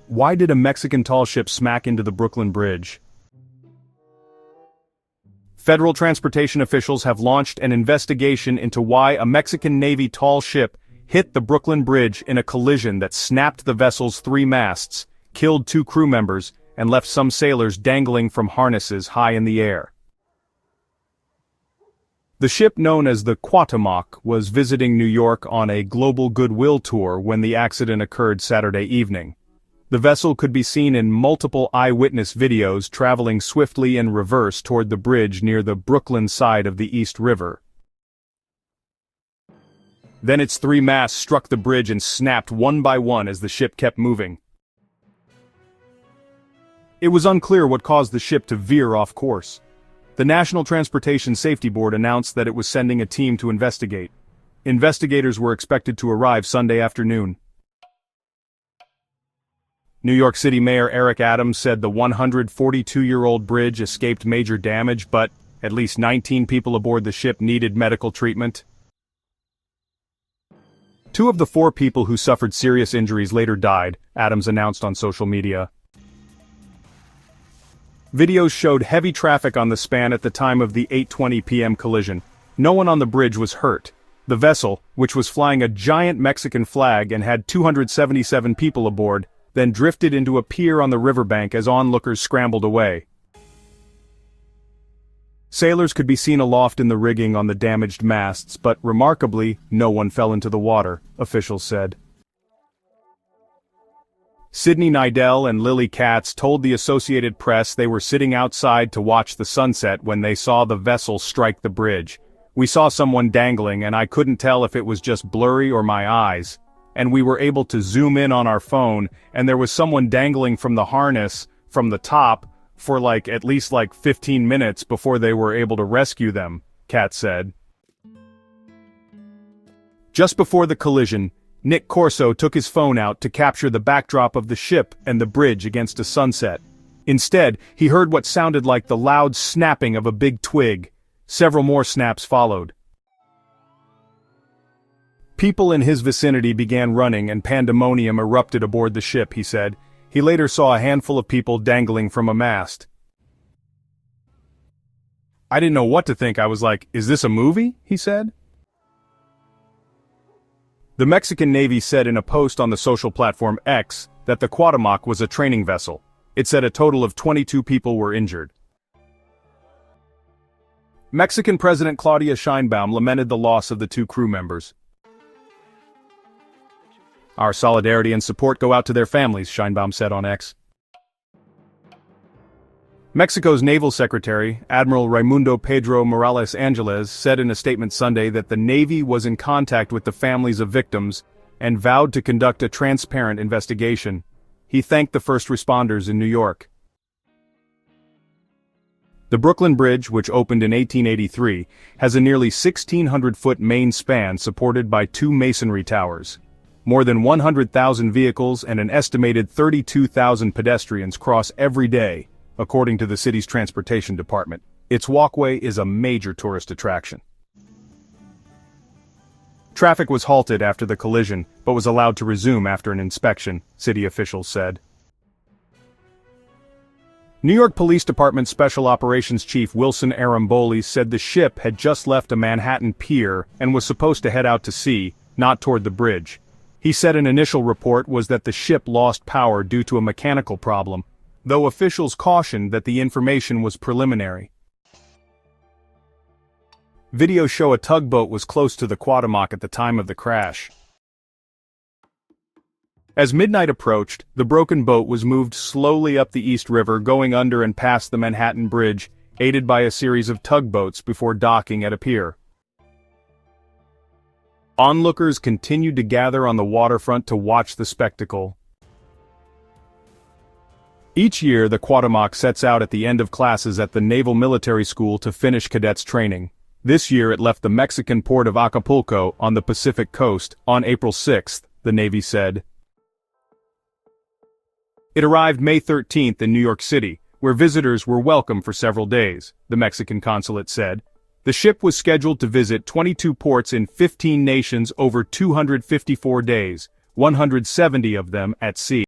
Why did a Mexican tall ship smack into the Brooklyn Bridge? Federal transportation officials have launched an investigation into why a Mexican Navy tall ship hit the Brooklyn Bridge in a collision that snapped the vessel's 3 masts, killed 2 crew members, and left some sailors dangling from harnesses high in the air. The ship known as the Cuauhtemoc was visiting New York on a global goodwill tour when the accident occurred Saturday evening. The vessel could be seen in multiple eyewitness videos traveling swiftly in reverse toward the bridge near the Brooklyn side of the East River. Then its 3 masts struck the bridge and snapped one by one as the ship kept moving. It was unclear what caused the ship to veer off course. The National Transportation Safety Board announced that it was sending a team to investigate. Investigators were expected to arrive Sunday afternoon. New York City Mayor Eric Adams said the 142-year-old bridge escaped major damage, but at least 19 people aboard the ship needed medical treatment. 2 of the 4 people who suffered serious injuries later died, Adams announced on social media. Videos showed heavy traffic on the span at the time of the 8:20 p.m. collision. No one on the bridge was hurt. The vessel, which was flying a giant Mexican flag and had 277 people aboard, then drifted into a pier on the riverbank as onlookers scrambled away. Sailors could be seen aloft in the rigging on the damaged masts, but remarkably, no one fell into the water, officials said. Sidney Nidell and Lily Katz told the Associated Press they were sitting outside to watch the sunset when they saw the vessel strike the bridge. "We saw someone dangling and I couldn't tell if it was just blurry or my eyes. And we were able to zoom in on our phone, and there was someone dangling from the harness, from the top, for at least 15 minutes before they were able to rescue them," Katz said. Just before the collision, Nick Corso took his phone out to capture the backdrop of the ship and the bridge against a sunset. Instead, he heard what sounded like the loud snapping of a big twig. Several more snaps followed. People in his vicinity began running and pandemonium erupted aboard the ship, he said. He later saw a handful of people dangling from a mast. "I didn't know what to think. I was like, is this a movie?" he said. The Mexican Navy said in a post on the social platform X that the Cuauhtemoc was a training vessel. It said a total of 22 people were injured. Mexican President Claudia Sheinbaum lamented the loss of the 2 crew members. "Our solidarity and support go out to their families," Sheinbaum said on X. Mexico's Naval Secretary, Admiral Raimundo Pedro Morales Angeles, said in a statement Sunday that the Navy was in contact with the families of victims and vowed to conduct a transparent investigation. He thanked the first responders in New York. The Brooklyn Bridge, which opened in 1883, has a nearly 1,600-foot main span supported by 2 masonry towers. More than 100,000 vehicles and an estimated 32,000 pedestrians cross every day, according to the city's transportation department. Its walkway is a major tourist attraction. Traffic was halted after the collision, but was allowed to resume after an inspection, city officials said. New York Police Department Special Operations Chief Wilson Aramboli said the ship had just left a Manhattan pier and was supposed to head out to sea, not toward the bridge. He said an initial report was that the ship lost power due to a mechanical problem, though officials cautioned that the information was preliminary. Videos show a tugboat was close to the Cuauhtemoc at the time of the crash. As midnight approached, the broken boat was moved slowly up the East River, going under and past the Manhattan Bridge, aided by a series of tugboats before docking at a pier. Onlookers continued to gather on the waterfront to watch the spectacle. Each year, the Cuauhtemoc sets out at the end of classes at the Naval Military School to finish cadets training. This year it left the Mexican port of Acapulco on the Pacific coast on April 6, the Navy said. It arrived May 13th in New York City, where visitors were welcome for several days, the Mexican consulate said. The ship was scheduled to visit 22 ports in 15 nations over 254 days, 170 of them at sea.